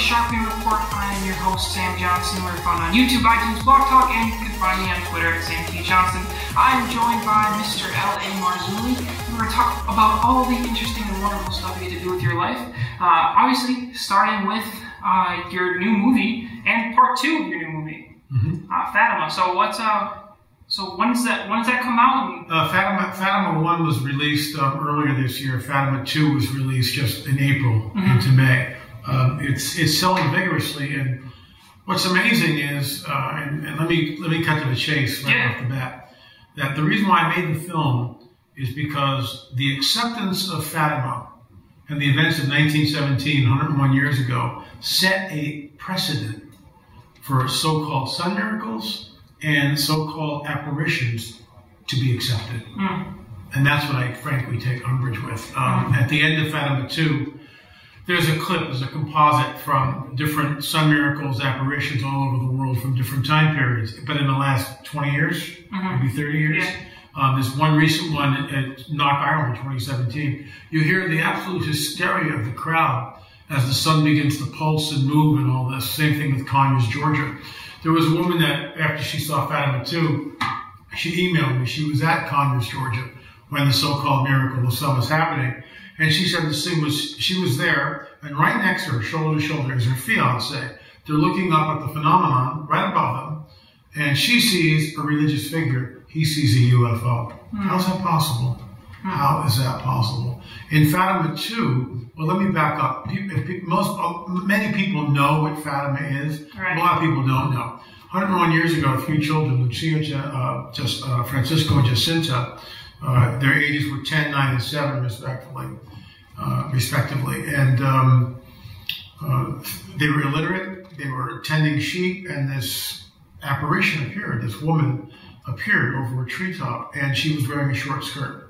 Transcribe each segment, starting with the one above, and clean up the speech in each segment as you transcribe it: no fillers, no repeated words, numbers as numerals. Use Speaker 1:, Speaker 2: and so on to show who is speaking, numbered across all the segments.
Speaker 1: Sharpening Report. I am your host, Sam Johnson. We're found on YouTube, iTunes, Blog Talk, and you can find me on Twitter at Sam T. Johnson. I'm joined by Mr. L.A. Marzulli. We're going to talk about all the interesting and wonderful stuff you get to do with your life. Obviously, starting with your new movie and part 2 of your new movie, Fatima. So when does that come out?
Speaker 2: Fatima 1 was released earlier this year. Fatima 2 was released just in April into May. It's selling vigorously, and what's amazing is, and let me cut to the chase right off the bat, that the reason why I made the film is because the acceptance of Fatima and the events of 1917, 101 years ago, set a precedent for so-called sun miracles and so-called apparitions to be accepted. And that's what I frankly take umbrage with. At the end of Fatima 2, there's a composite from different sun miracles, apparitions all over the world from different time periods. But in the last 20 years, maybe 30 years, there's one recent one at Knock, Ireland, 2017. You hear the absolute hysteria of the crowd as the sun begins to pulse and move and all this. Same thing with Conyers, Georgia. There was a woman that, after she saw Fatima 2, she emailed me. She was at Conyers, Georgia, when the so-called miracle of the sun was happening. And she said she was there, and right next to her, shoulder to shoulder, is her fiance. They're looking up at the phenomenon right above them, and she sees a religious figure. He sees a UFO. How's that possible? How is that possible? In Fatima 2, well, let me back up. Many people know what Fatima is. Right. A lot of people don't know. 101 years ago, 3 children, Francisco and Jacinta, their ages were 10, 9, and 7, respectively. And they were illiterate. They were tending sheep, and this apparition appeared. This woman appeared over a treetop, and she was wearing a short skirt.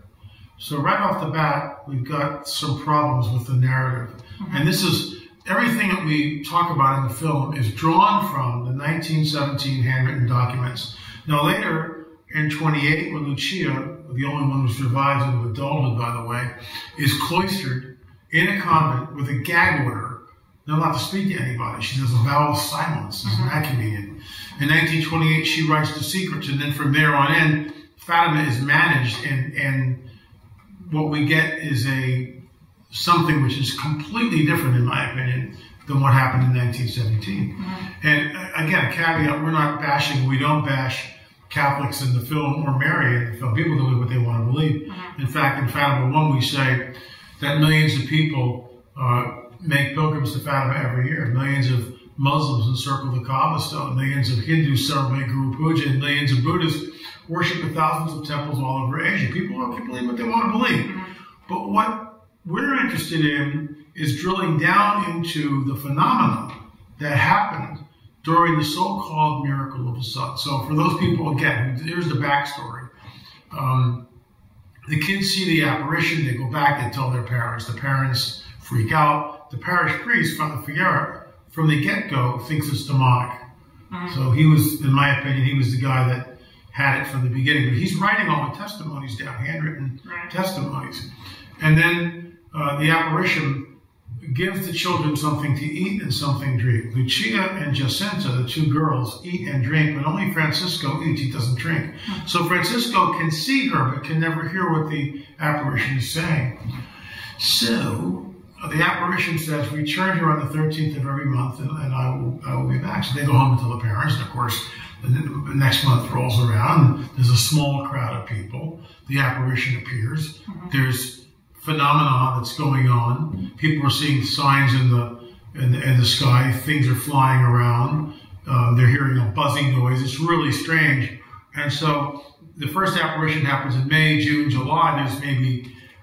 Speaker 2: So right off the bat, we've got some problems with the narrative. And this is, everything that we talk about in the film is drawn from the 1917 handwritten documents. Now later, in 28, when Lucia, the only one who survives into adulthood, by the way, is cloistered in a convent with a gag order, not to speak to anybody. She does a vow of silence. Isn't that convenient? In 1928, she writes The Secrets, and then from there on in, Fatima is managed, and what we get is something which is completely different, in my opinion, than what happened in 1917. And again, a caveat, we don't bash Catholics in the film or Mary in the film. People believe what they want to believe. In fact, in Fatima 1, we say that millions of people make pilgrims to Fatima every year. Millions of Muslims encircle the Kaaba stone. Millions of Hindus celebrate Guru Puja, and millions of Buddhists worship at thousands of temples all over Asia. People can believe what they want to believe. But what we're interested in is drilling down into the phenomena that happened during the so-called miracle of the sun. So for those people, again, here's the backstory. The kids see the apparition, they go back, they tell their parents. The parents freak out. The parish priest, Father Figueroa, from the get-go, thinks it's demonic. So he was, in my opinion, he was the guy that had it from the beginning. But he's writing all the testimonies down, handwritten testimonies. And then the apparition gives the children something to eat and something to drink. Lucia and Jacinta, the 2 girls, eat and drink, but only Francisco eats, he doesn't drink. So Francisco can see her, but can never hear what the apparition is saying. So the apparition says, return here on the 13th of every month, and I will be back. So they go home and tell the parents, and of course, the next month rolls around, there's a small crowd of people. The apparition appears. There's phenomena that's going on. People are seeing signs in the sky. Things are flying around. They're hearing a buzzing noise. It's really strange. And so the first apparition happens in May, June, July.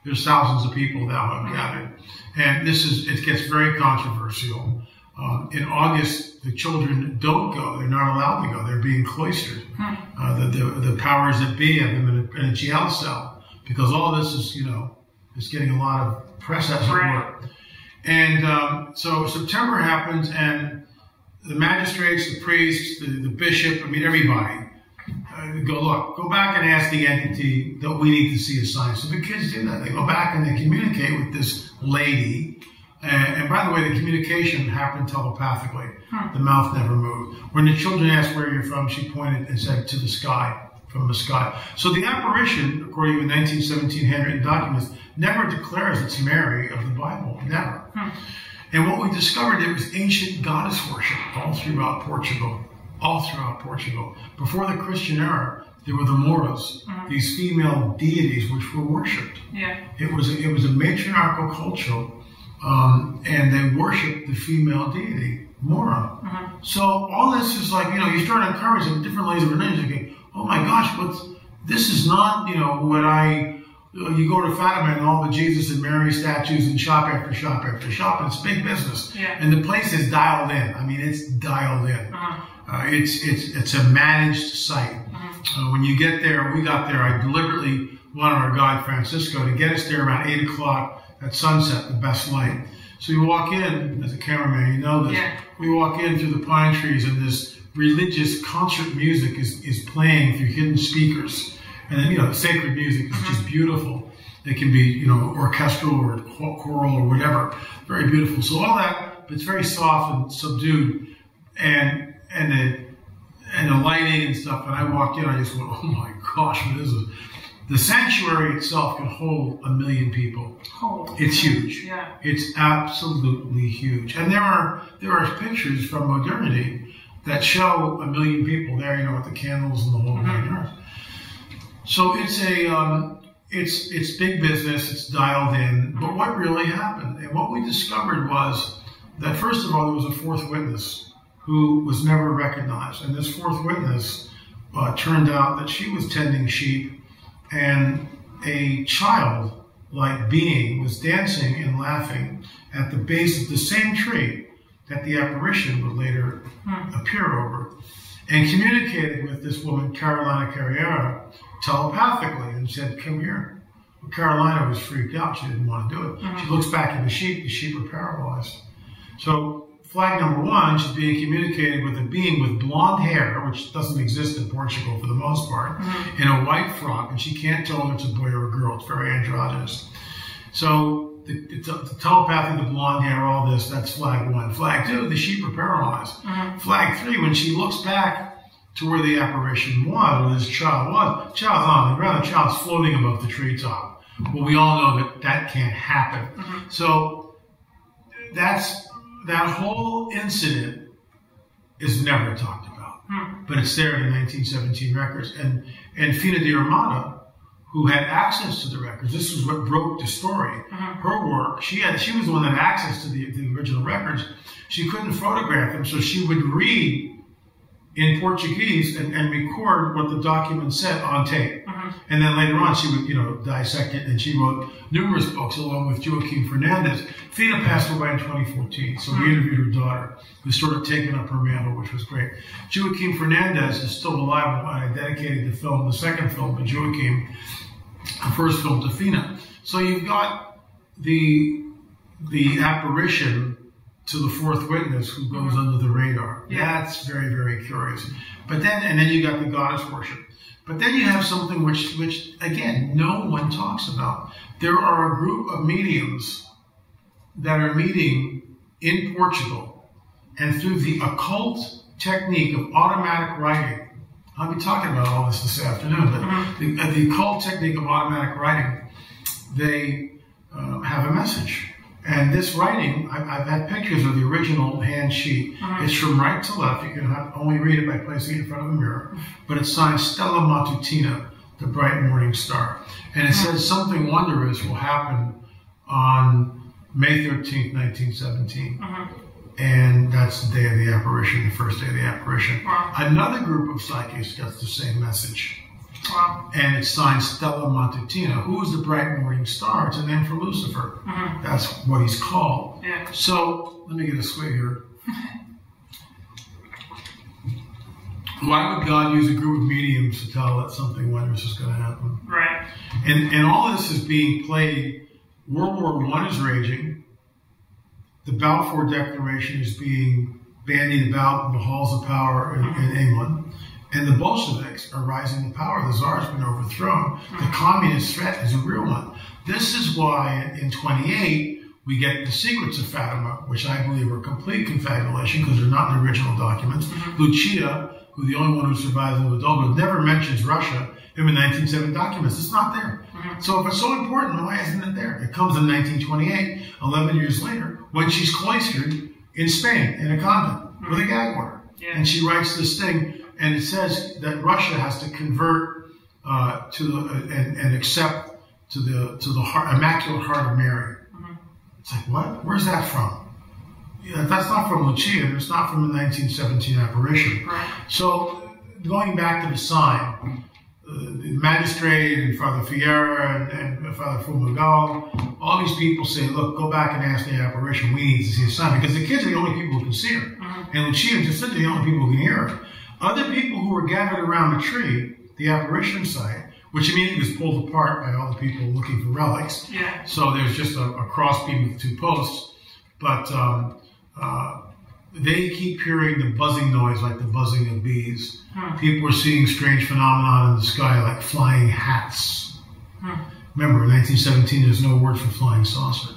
Speaker 2: There's thousands of people now have gathered. And it gets very controversial. In August, the children don't go. They're not allowed to go. They're being cloistered. The powers that be have them in a jail cell, because all this is, it's getting a lot of press, as it were. And so September happens, and the magistrates, the priests, the bishop, everybody, go back and ask the entity that we need to see a sign. So the kids do that. They go back and they communicate with this lady, And by the way, the communication happened telepathically. The mouth never moved. When the children asked where you're from, she pointed and said, to the sky, from the sky. So the apparition, according to 1917 handwritten documents, never declares it's Mary of the Bible. Never. And what we discovered, there was ancient goddess worship all throughout Portugal. All throughout Portugal. Before the Christian era, there were the Moras, these female deities which were worshipped. It was a matriarchal culture, and they worshipped the female deity, Mora. So all this is like, you start encouraging different layers of religion. You think, oh my gosh, this is not, what you go to Fatima and all the Jesus and Mary statues and shop after shop after shop, and it's big business. And the place is dialed in. I mean, it's dialed in. It's a managed site. When you get there, we got there, I deliberately wanted our guide, Francisco, to get us there around 8 o'clock at sunset, the best light. So you walk in, as a cameraman, you know this, we walk in through the pine trees, and this religious concert music is playing through hidden speakers. And then, sacred music is just beautiful. It can be, orchestral or choral or whatever. Very beautiful. So all that, but it's very soft and subdued. And the lighting and stuff. And I walked in, I just went, oh my gosh, what is this? The sanctuary itself can hold 1 million people. It's huge. It's absolutely huge. And there are pictures from modernity that show 1 million people there, with the candles and the whole nine yards. So it's big business. It's dialed in. But what really happened, and what we discovered was that first of all, there was a fourth witness who was never recognized. And this fourth witness turned out that she was tending sheep, and a child-like being was dancing and laughing at the base of the same tree that the apparition would later appear over, and communicated with this woman, Carolina Carriera, telepathically, and said, come here. Well, Carolina was freaked out. She didn't want to do it. She looks back at the sheep are paralyzed. So flag number one, she's being communicated with a being with blonde hair, which doesn't exist in Portugal for the most part, in a white frock, and she can't tell if it's a boy or a girl. It's very androgynous. So the telepathy, the blonde hair, all this, that's flag one. Flag two, the sheep are paralyzed. Flag three, when she looks back to where the apparition was, where this child was, child's on the ground, the child's floating above the treetop. Well, we all know that can't happen. So that whole incident is never talked about, but it's there in the 1917 records. And Fina de Armada, who had access to the records, this was what broke the story. Her work, she was the one that had access to the original records. She couldn't photograph them, so she would read in Portuguese and record what the document said on tape. And then later on, she would, dissect it, and she wrote numerous books along with Joaquim Fernandez. Fina passed away in 2014, so we interviewed her daughter, who's sort of taken up her mantle, which was great. Joaquim Fernandez is still alive, and I dedicated the second film to Joaquim, the first film to Fina. So you've got the apparition to the fourth witness who goes under the radar. That's very, very curious. But then you got the goddess worship. But then you have something which again, no one talks about. There are a group of mediums that are meeting in Portugal, and through the occult technique of automatic writing, I'll be talking about all this afternoon, but the occult technique of automatic writing, they have a message. And this writing, I've had pictures of the original hand sheet. It's from right to left. You can only read it by placing it in front of a mirror. But it's signed Stella Matutina, the bright morning star. And it says something wondrous will happen on May 13th, 1917. And that's the day of the apparition, the first day of the apparition. Another group of psychics gets the same message. And it's signed Stella Matutina. Who is the bright morning star? It's a name for Lucifer. That's what he's called. So, let me get a swig here. Why would God use a group of mediums to tell that something wondrous is going to happen? And all this is being played. World War I is raging. The Balfour Declaration is being bandied about in the halls of power in England. And the Bolsheviks are rising to power. The Tsar's been overthrown. The communist threat is a real one. This is why in 28, We get the secrets of Fatima, which I believe are complete confabulation because they're not in the original documents. Lucia, who the only one who survives in adulthood, never mentions Russia in the 1970 documents. It's not there. So if it's so important, why isn't it there? It comes in 1928, 11 years later, when she's cloistered in Spain in a convent with a gag order. And she writes this thing, and it says that Russia has to convert and accept to the Immaculate Heart of Mary. It's like, what? Where's that from? Yeah, that's not from Lucia. It's not from the 1917 apparition. So going back to the sign, the magistrate and Father Fiera and Father Fumagal, all these people say, look, go back and ask the apparition. We need to see a sign. Because the kids are the only people who can see her. And Lucia just said they're the only people who can hear her. Other people who were gathered around the tree, the apparition site, which immediately was pulled apart by all the people looking for relics. So there's just a crossbeam with 2 posts. But they keep hearing the buzzing noise like the buzzing of bees. People are seeing strange phenomena in the sky like flying hats. Remember, in 1917, there's no word for flying saucer.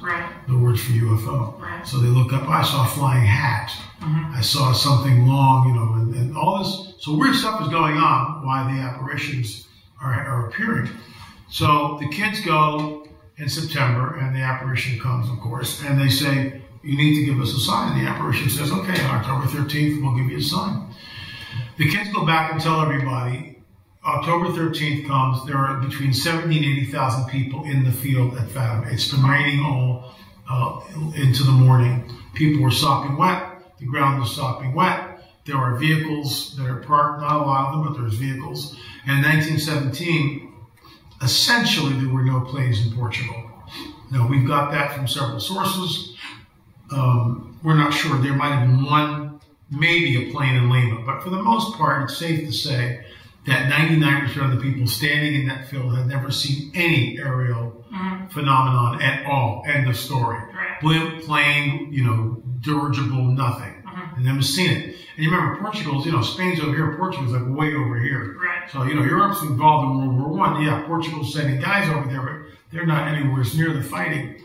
Speaker 2: No word for UFO. So they look up, I saw a flying hat. I saw something long, you know, and all this. So weird stuff is going on while the apparitions are appearing. So the kids go in September, and the apparition comes, of course, and they say, you need to give us a sign. And the apparition says, okay, on October 13th, we'll give you a sign. The kids go back and tell everybody, October 13th comes, there are between 70 and 80,000 people in the field at Fatima. It's been raining all into the morning. People were sopping wet. The ground was sopping wet. There are vehicles that are parked, not a lot of them, but there's vehicles. And in 1917, essentially there were no planes in Portugal. Now, we've got that from several sources. We're not sure. There might have been one, maybe a plane in Lima. But for the most part, it's safe to say that 99% of the people standing in that field had never seen any aerial phenomenon at all. End of story. Blimp, plane, you know, dirigible, nothing. And never seen it. And you remember Portugal's, you know, Spain's over here, Portugal's like way over here. So, you know, Europe's involved in World War I. Yeah, Portugal's sending guys over there, but they're not anywhere near the fighting.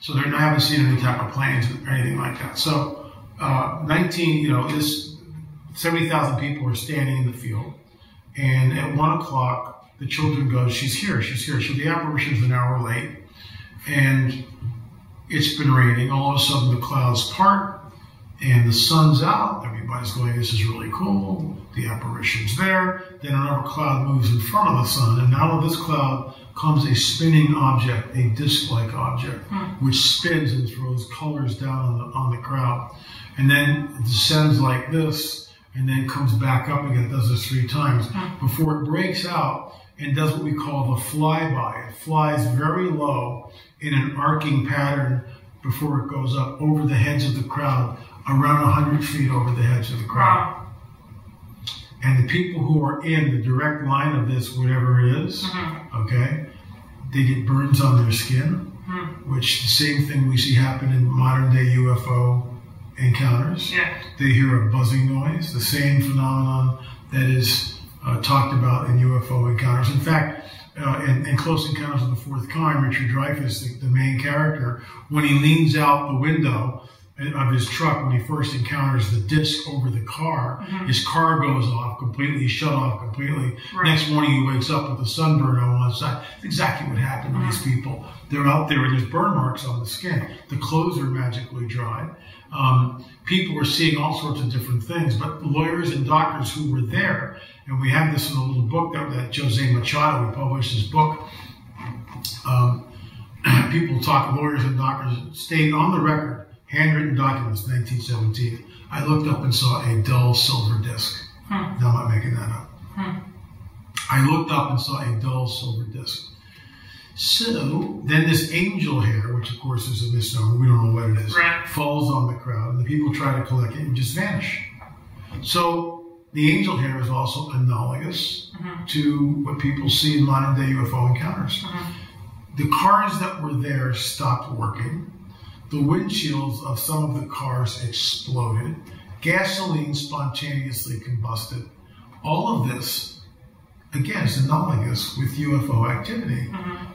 Speaker 2: So they haven't seen any type of planes or anything like that. So, 70,000 people are standing in the field. And at 1 o'clock, the children go, she's here, she's here. So the apparition's an hour late. And it's been raining. All of a sudden, the clouds part. And the sun's out. Everybody's going, this is really cool. The apparition's there. Then another cloud moves in front of the sun. And out of this cloud comes a spinning object, a disc-like object, which spins and throws colors down on the crowd. And then it descends like this, and then comes back up again. It does this 3 times before it breaks out and does what we call the flyby. It flies very low in an arcing pattern before it goes up over the heads of the crowd, around 100 feet over the heads of the crowd. And the people who are in the direct line of this, whatever it is, okay, they get burns on their skin, which the same thing we see happen in modern day UFO encounters. They hear a buzzing noise, the same phenomenon that is talked about in UFO encounters. In fact, in Close Encounters of the Fourth Kind, Richard Dreyfuss, the main character, when he leans out the window of his truck, when he first encounters the disc over the car, his car goes off completely, shut off completely. Next morning he wakes up with a sunburn on one side. That's exactly what happened to these people. They're out there and there's burn marks on the skin. The clothes are magically dry. People were seeing all sorts of different things, but lawyers and doctors who were there, and we have this in a little book that Jose Machado, we published his book. People talk, lawyers and doctors stayed on the record, handwritten documents, 1917. I looked up and saw a dull silver disc. Now I'm not making that up. I looked up and saw a dull silver disc. So then this angel hair, which of course is a misnomer, we don't know what it is, falls on the crowd, and the people try to collect it and just vanish. So the angel hair is also analogous to what people see in modern day UFO encounters. The cars that were there stopped working. The windshields of some of the cars exploded. Gasoline spontaneously combusted. All of this, again, is analogous with UFO activity.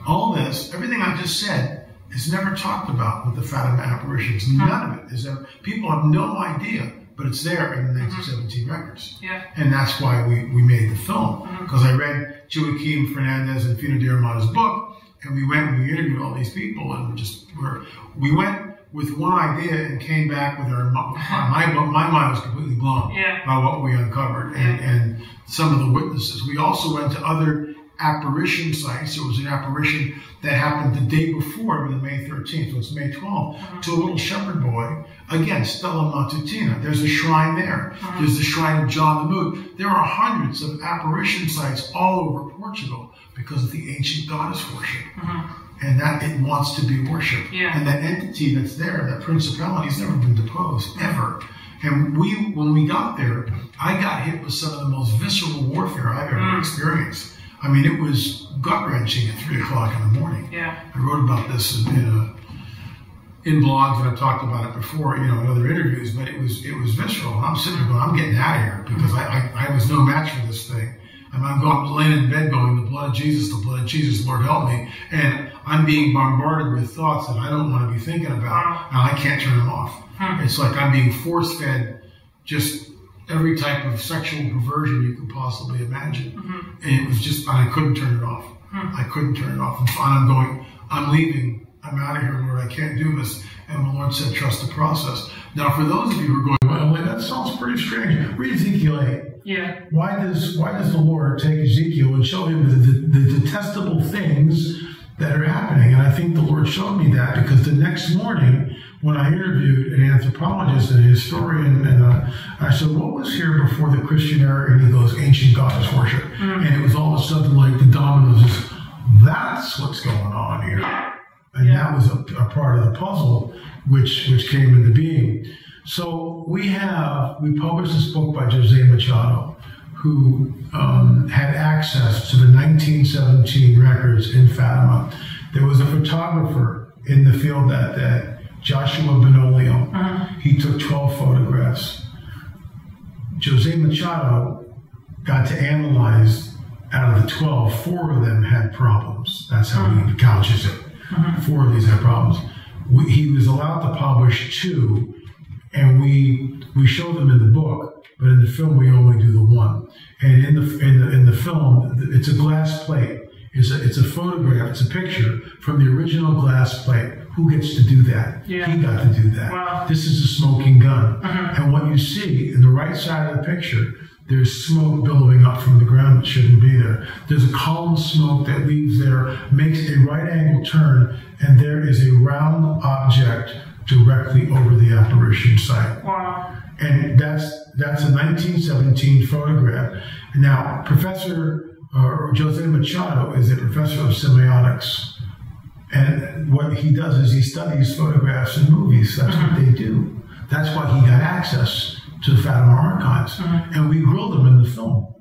Speaker 2: All this, everything I just said, is never talked about with the Fatima apparitions. None of it is ever. People have no idea, but it's there in the 1917 records.
Speaker 1: Yeah.
Speaker 2: And that's why we made the film. Because I read Joaquim Fernandez and Fina Diarmada's book, and we went and we interviewed all these people, and we went with one idea and came back with my mind was completely blown by what we uncovered and some of the witnesses. We also went to other apparition sites. There was an apparition that happened the day before, the May 13th, so it's May 12th, to a little shepherd boy. Again, Stella Matutina. There's a shrine there. There's the shrine of John the Moot. There are hundreds of apparition sites all over Portugal because of the ancient goddess worship. And that it wants to be worshipped. And that entity that's there, that principality, has never been deposed, ever. And when we got there, I got hit with some of the most visceral warfare I've ever experienced. I mean, it was gut-wrenching at 3 o'clock in the morning. I wrote about this in blogs, and I've talked about it before, in other interviews, but it was visceral. And I'm sitting there going, I'm getting out of here because I was no match for this thing. And I'm laying in bed going, the blood of Jesus, Lord help me. And I'm being bombarded with thoughts that I don't want to be thinking about, and I can't turn them off. It's like I'm being force-fed just every type of sexual perversion you could possibly imagine. And it was just, I couldn't turn it off. I couldn't turn it off. And I'm going, I'm leaving. I'm out of here, Lord. I can't do this. And the Lord said, trust the process. Now, for those of you who are going, well, that sounds pretty strange. Read Ezekiel 8. Why does the Lord take Ezekiel and show him the detestable things that are happening? And I think the Lord showed me that because the next morning, when I interviewed an anthropologist and a historian, and I said, what was here before the Christian era? And he goes, ancient goddess worship. And it was all of a sudden like the dominoes. That's what's going on here. And that was a part of the puzzle which came into being. So we published this book by Jose Machado, who had access to the 1917 records in Fatima. There was a photographer in the field that Joshua Benolio. He took 12 photographs. Jose Machado got to analyze, out of the 12, 4 of them had problems. That's how he couches it. 4 of these had problems. He was allowed to publish 2, and we show them in the book, but in the film we only do the 1. And in the film, it's a glass plate. It's a photograph. It's a picture from the original glass plate. Who gets to do that? He got to do that.
Speaker 1: Wow.
Speaker 2: This is a smoking gun. And what you see in the right side of the picture, there's smoke billowing up from the ground that shouldn't be there. There's a column of smoke that leaves there, makes a right angle turn, and there is a round object directly over the apparition site.
Speaker 1: Wow.
Speaker 2: And that's a 1917 photograph. Now, Professor Jose Machado is a professor of semiotics. And what he does is he studies photographs and movies. That's what they do. That's why he got access to the Fatima archives. And we grilled him in the film.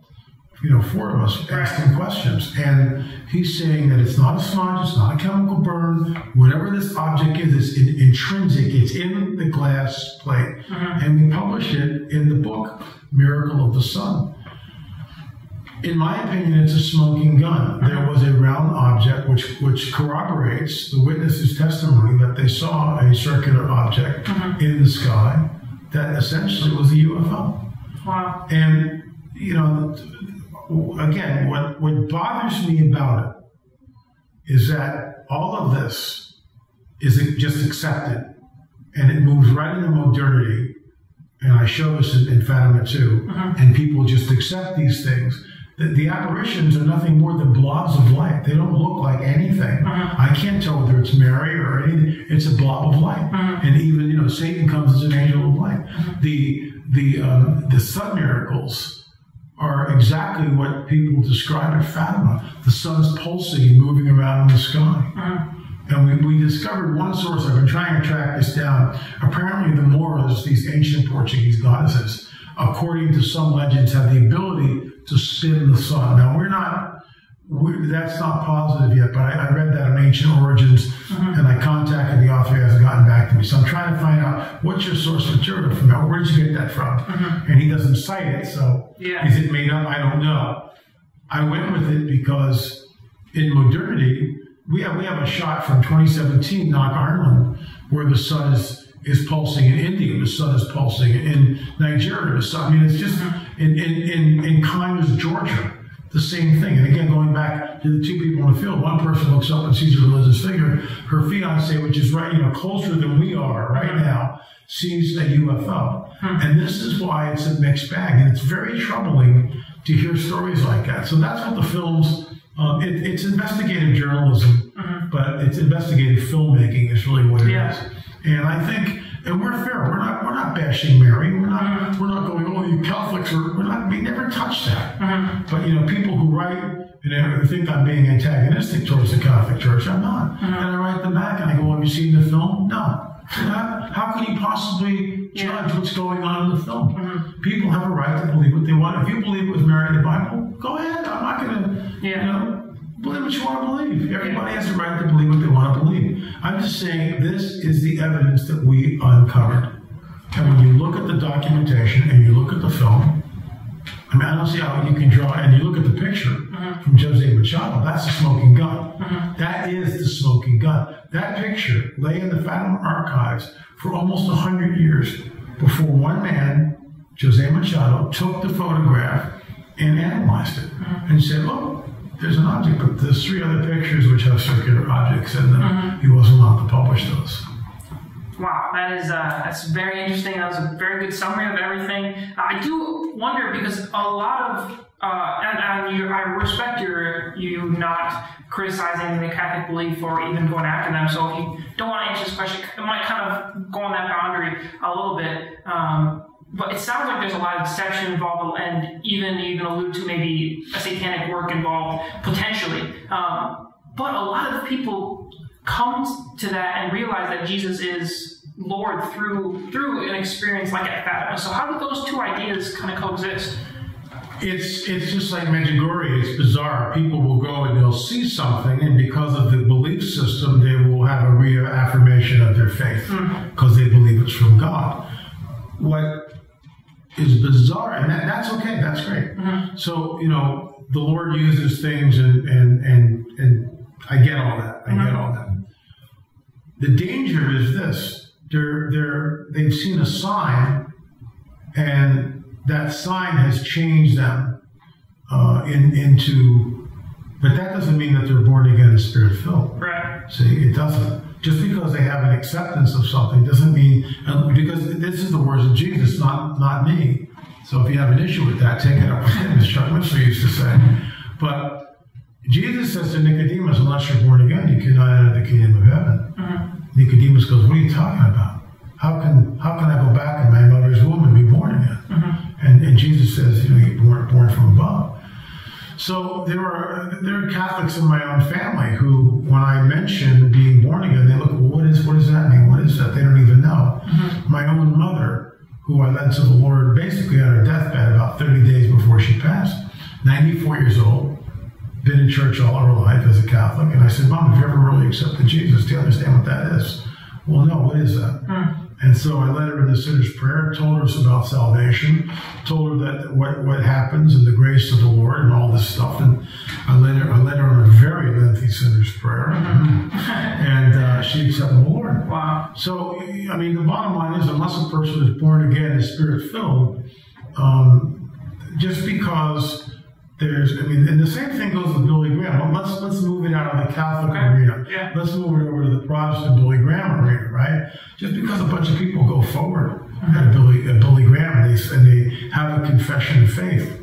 Speaker 2: 4 of us asked him questions. And he's saying that it's not a smudge, it's not a chemical burn. Whatever this object is, it's intrinsic. It's in the glass plate. And we published it in the book, Miracle of the Sun. In my opinion, it's a smoking gun. There was a round object which corroborates the witness's testimony that they saw a circular object in the sky that essentially was a UFO.
Speaker 1: Wow.
Speaker 2: And, again, what bothers me about it is that all of this is just accepted, and it moves right into modernity. And I show this in Fatima too, and people just accept these things. The apparitions are nothing more than blobs of light. They don't look like anything. I can't tell whether it's Mary or anything. It's a blob of light. And even, Satan comes as an angel of light. The sun miracles are exactly what people describe at Fatima. The sun's pulsing and moving around in the sky. And we discovered one source. I've been trying to track this down. Apparently the Moors, these ancient Portuguese goddesses, according to some legends, have the ability to spin the sun. Now, that's not positive yet, but I read that in Ancient Origins, and I contacted the author. He hasn't gotten back to me. So I'm trying to find out, what's your source material from that? Where did you get that from? And he doesn't cite it, so is it made up? I don't know. I went with it because in modernity, we have a shot from 2017, Knock Ireland, where the sun is pulsing in India, the sun is pulsing in Nigeria, the sun. I mean, it's just in Conyers, Georgia, the same thing. And again, going back to the two people in the field, one person looks up and sees a religious figure. Her fiance, which is closer than we are right now, sees a UFO. And this is why it's a mixed bag, and it's very troubling to hear stories like that. So that's what the films. It's investigative journalism, but it's investigative filmmaking is really what it is. And I think, and we're fair. We're not bashing Mary. We're not going, oh, you Catholics are. We never touch that. But people who write and think I'm being antagonistic towards the Catholic Church, I'm not. And I write them back and I go, have you seen the film? No. How can you possibly judge what's going on in the film? People have a right to believe what they want. If you believe it was Mary in the Bible, go ahead. I'm not going to, believe what you want to believe. Everybody has the right to believe what they want to believe. I'm just saying this is the evidence that we uncovered. And when you look at the documentation and you look at the film, I mean, I don't see how you can draw, and you look at the picture from Jose Machado, that's the smoking gun. That is the smoking gun. That picture lay in the Fatima archives for almost 100 years before one man, Jose Machado, took the photograph and analyzed it and said, look, there's an object, but there's 3 other pictures which have circular objects in them. He wasn't allowed to publish those.
Speaker 1: Wow, that's very interesting. That was a very good summary of everything. I do wonder, because a lot of I respect you not criticizing the Catholic belief or even going after them. So if you don't want to answer this question, it might kind of go on that boundary a little bit. But it sounds like there's a lot of deception involved, and even allude to maybe a satanic work involved potentially. But a lot of people come to that and realize that Jesus is Lord through an experience like at Fatima. So how do those two ideas kind of coexist?
Speaker 2: It's just like Medjugorje. It's bizarre. People will go and they'll see something, and because of the belief system, they will have a reaffirmation of their faith because they believe it's from God. What is bizarre, and that's okay. That's great. So the Lord uses things, and I get all that. I get all that. The danger is this: they've seen a sign, and that sign has changed them into. But that doesn't mean that they're born again and spirit filled.
Speaker 1: Right.
Speaker 2: See, it doesn't. Just because they have an acceptance of something doesn't mean, because this is the words of Jesus, not me. So if you have an issue with that, take it up with him, as Chuck Missler used to say. But Jesus says to Nicodemus, unless you're born again, you cannot enter the kingdom of heaven. Nicodemus goes, what are you talking about? How can I go back in my mother's womb and be born again? And Jesus says, you're born from above. So there are Catholics in my own family who, when I mention being born again, they look, well, what does that mean? What is that? They don't even know. My own mother, who I led to the Lord basically on her deathbed about 30 days before she passed, 94 years old, been in church all her life as a Catholic. And I said, Mom, have you ever really accepted Jesus? Do you understand what that is? Well, no, what is that? And so I led her in the sinner's prayer, told her about salvation, told her that what happens in the grace of the Lord and all this stuff. And I led her on a very lengthy sinner's prayer. And she accepted the Lord.
Speaker 1: Wow.
Speaker 2: So, I mean, the bottom line is, unless a person is born again and spirit-filled, just because and the same thing goes with Billy Graham. Let's move it out of the Catholic arena.
Speaker 1: Yeah.
Speaker 2: Let's move it over to the Protestant Billy Graham arena, right? Just because a bunch of people go forward at Billy Graham and they have a confession of faith,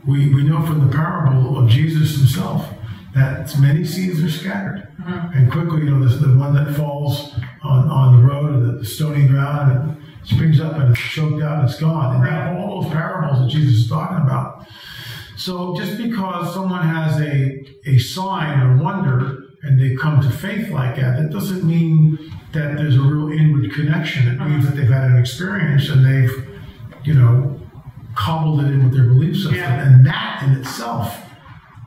Speaker 2: we know from the parable of Jesus himself that many seeds are scattered. And quickly, there's the one that falls on the road or the stony ground and springs up and it's choked out and it's gone. And all those parables that Jesus is talking about. So just because someone has a sign or wonder and they come to faith like that doesn't mean that there's a real inward connection. It means that they've had an experience and they've, cobbled it in with their belief system. Yeah. And that in itself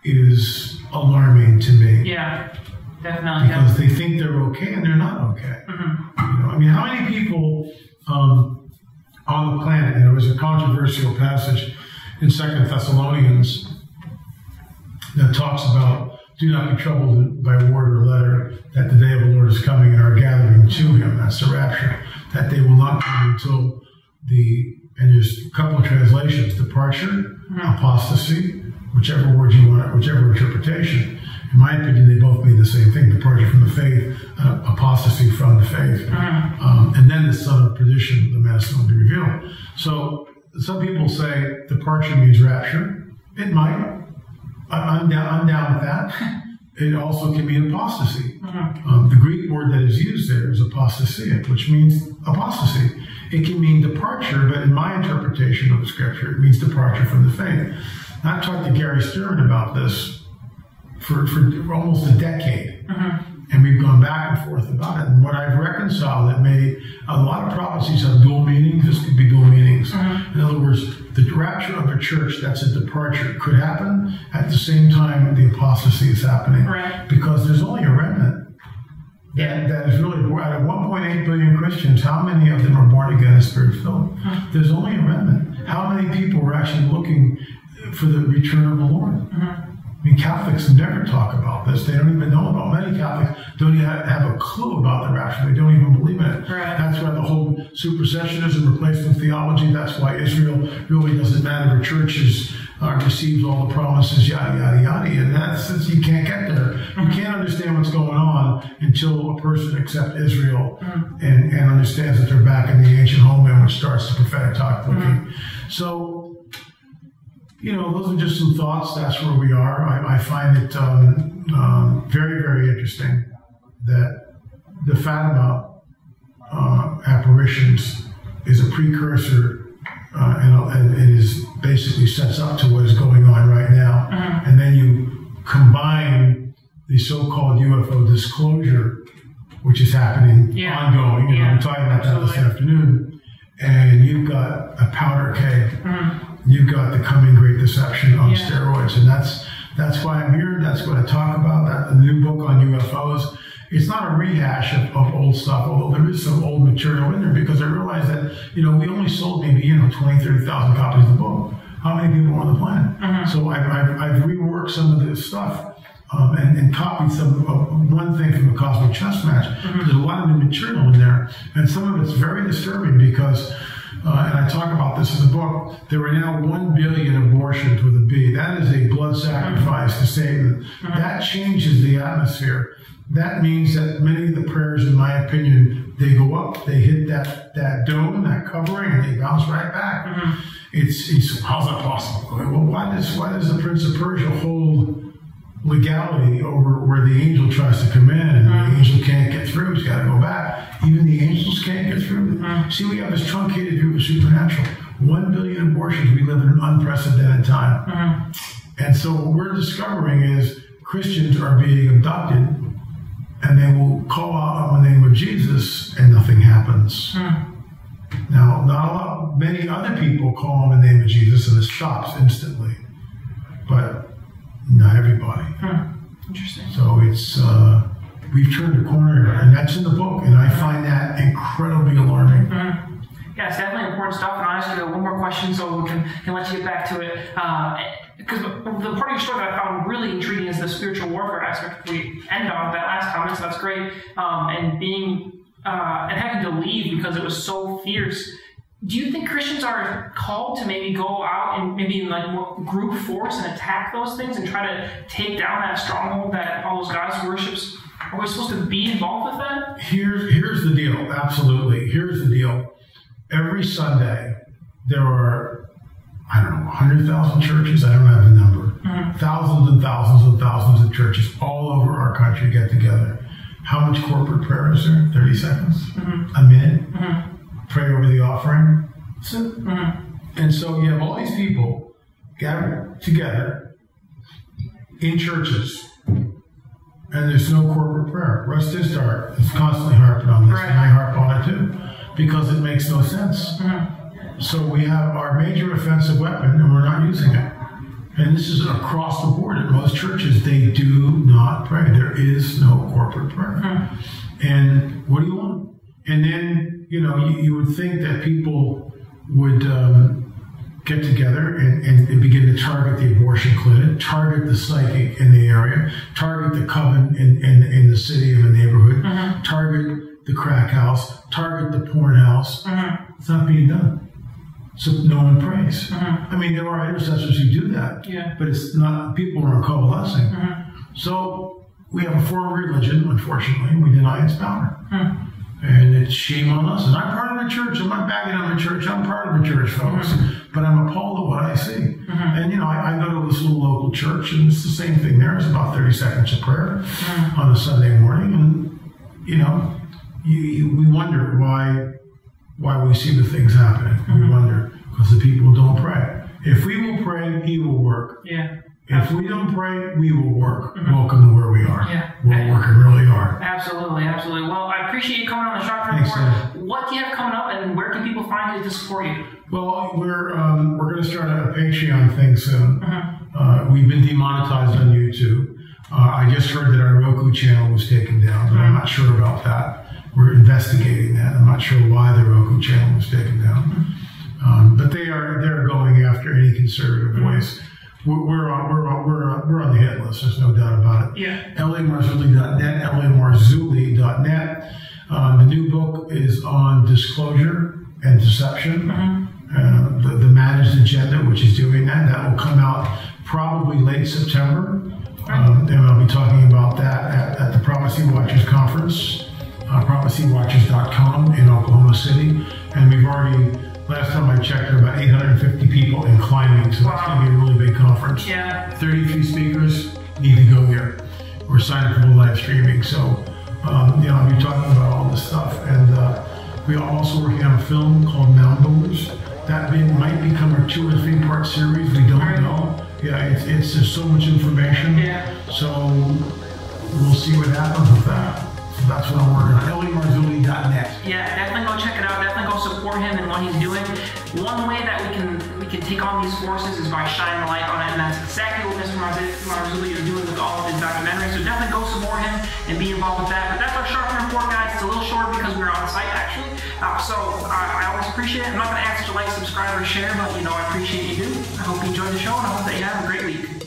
Speaker 2: is alarming to me.
Speaker 1: Yeah, definitely.
Speaker 2: Because they think they're okay and they're not okay. I mean, how many people on the planet, there was a controversial passage in 2 Thessalonians that talks about do not be troubled by word or letter, that the day of the Lord is coming and are gathering to him. That's the rapture. That they will not come until and there's a couple of translations, departure, apostasy, whichever word you want, whichever interpretation. In my opinion, they both mean the same thing, departure from the faith, apostasy from the faith. And then the son of perdition, the medicine will be revealed. So some people say departure means rapture. It might. I'm down with that. It also can mean apostasy. The Greek word that is used there is apostasia, which means apostasy. It can mean departure, but in my interpretation of the scripture, it means departure from the faith. I've talked to Gary Stern about this for almost a decade. And we've gone back and forth about it. And what I've reconciled, that a lot of prophecies have dual meanings. This could be dual meanings. In other words, the rapture of a church, that's a departure, could happen at the same time the apostasy is happening. Because there's only a remnant that is really, out of 1.8 billion Christians, how many of them are born again and spirit-filled? There's only a remnant. How many people are actually looking for the return of the Lord? I mean, Catholics never talk about this. They don't even know about it. Many Catholics don't even have a clue about the rapture. They don't even believe in it. That's why the whole supersessionism, replacement theology, that's why Israel really doesn't matter. The church receives all the promises, yada, yada, yada. And that's, you can't get there. You can't understand what's going on until a person accepts Israel and understands that they're back in the ancient homeland, which starts the prophetic talk booking. So, those are just some thoughts. That's where we are. I find it very, very interesting that the Fatima apparitions is a precursor and it is basically sets up to what is going on right now. And then you combine the so-called UFO disclosure, which is happening ongoing. We're talking about that this afternoon. And you've got a powder keg. You've got the coming great deception on steroids, and that's why I'm here. That's what I talk about. That the new book on UFOs. It's not a rehash of old stuff, although there is some old material in there, because I realized that we only sold maybe 20,000, 30,000 copies of the book. How many people are on the planet? So I've reworked some of this stuff and copied one thing from the Cosmic Chess Match. There's a lot of new material in there, and some of it's very disturbing because. And I talk about this in the book, there are now 1 billion abortions with a B. That is a blood sacrifice to Satan. That changes the atmosphere. That means that many of the prayers, in my opinion, they go up, they hit that dome, that covering, and they bounce right back. It's how's that possible? Well, why does the Prince of Persia hold legality over where the angel tries to come in and the angel can't get through? He's got to go back. Even the angels can't get through. See, we have this truncated view of the supernatural. 1 billion abortions. We live in an unprecedented time. And so what we're discovering is Christians are being abducted, and they will call out on the name of Jesus, and nothing happens. Now, many other people call on the name of Jesus, and it stops instantly. But not everybody.
Speaker 1: Interesting.
Speaker 2: So it's we've turned a corner here, and that's in the book, and I find that incredibly alarming.
Speaker 1: Yeah, it's definitely important stuff, and I'll ask you one more question so we can let you get back to it. Because the part of your story that I found really intriguing is the spiritual warfare aspect. We end on that last comment, so that's great. And being and having to leave because it was so fierce. Do you think Christians are called to maybe go out and maybe more group force and attack those things and try to take down that stronghold that all those gods worships? Are we supposed to be involved with that?
Speaker 2: Here's the deal. Absolutely. Here's the deal. Every Sunday, there are, 100,000 churches. I don't have the number. Thousands and thousands and thousands of churches all over our country get together. How much corporate prayer is there? 30 seconds? A minute? Pray over the offering. That's it. And so you have all these people gathered together in churches, and there's no corporate prayer. Russ Dizdar is constantly harping on this, and I harp on it too, because it makes no sense. So we have our major offensive weapon, and we're not using it. And this is across the board. At most churches, they do not pray. There is no corporate prayer. And what do you want? And then, you would think that people would get together and begin to target the abortion clinic, target the psychic in the area, target the coven in the city and the neighborhood, target the crack house, target the porn house. It's not being done. So no one prays. I mean, there are intercessors who do that, but it's not, people aren't coalescing. So we have a form of religion, unfortunately, and we deny its power. And it's shame on us. And I'm part of the church. I'm not bagging on the church. I'm part of the church, folks. But I'm appalled at what I see. And, you know, I go to this little local church, and it's the same thing there. It's about 30 seconds of prayer on a Sunday morning. And, you know, we wonder why we see the things happening. We wonder because the people don't pray. If we will pray, he will work. If we don't pray, we will work. Welcome to where we are. We're working really hard.
Speaker 1: Absolutely, absolutely. Well, I appreciate you coming on the Sharpening Report. What do you have coming up, and where can people find you to support you?
Speaker 2: Well, we're going to start a Patreon thing soon. We've been demonetized on YouTube. I just heard that our Roku channel was taken down, but I'm not sure about that. We're investigating that. I'm not sure why the Roku channel was taken down. But they're going after any conservative voice. We're on the hit list. There's no doubt about it. LAMarzulli.net, LAMarzulli.net. The new book is on disclosure and deception. The managed agenda, which is doing that. That will come out probably late September. And I'll be talking about that at the Prophecy Watchers Conference, prophecywatchers.com in Oklahoma City. And we've already, last time I checked, there are about 850 people in climbing, so that's going to be a really big conference. 33 speakers need to go there. We're signing up for the live streaming, so you know, I'll be talking about all this stuff. And we're also working on a film called Mound Builders. That might become a 2 or 3 part series. We don't know. It's there's so much information. So we'll see what happens with that. So that's what I'm working on. LAMarzulli.net.
Speaker 1: Definitely go check it out. Definitely go support him and what he's doing. One way that we can take on these forces is by shining a light on it, and that's exactly what Mr. Marzulli is doing with all of his documentaries. So definitely go support him and be involved with that. But that's our Sharpening Report, guys. It's a little short because we're on site actually. So I always appreciate it. I'm not going to ask you to like, subscribe, or share, but you know I appreciate you do. I hope you enjoyed the show, and I hope that you have a great week.